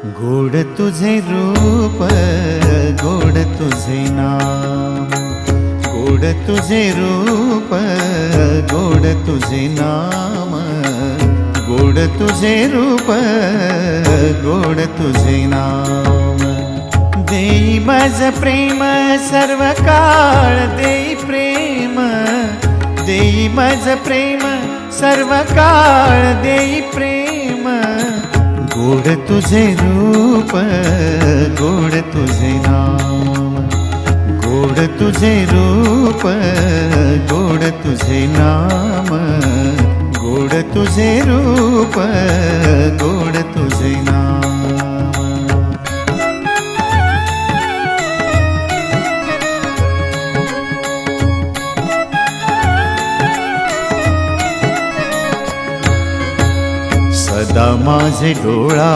गोड तुझे रूप, गोड तुझे नाम, गोड तुझे रूप, गोड तुझे नाम, गोड तुझे रूप, गोड तुझे नाम। देई माझ प्रेम सर्व काळ, देई प्रेम, देई माझ प्रेम सर्व काळ, देई प्रेम। गोड तुझे रूप, गोड तुझे नाम, गोड तुझे रूप, गोड तुझे नाम, गोड तुझे रूप, गोड तुझे नाम। सदा माझे डोळा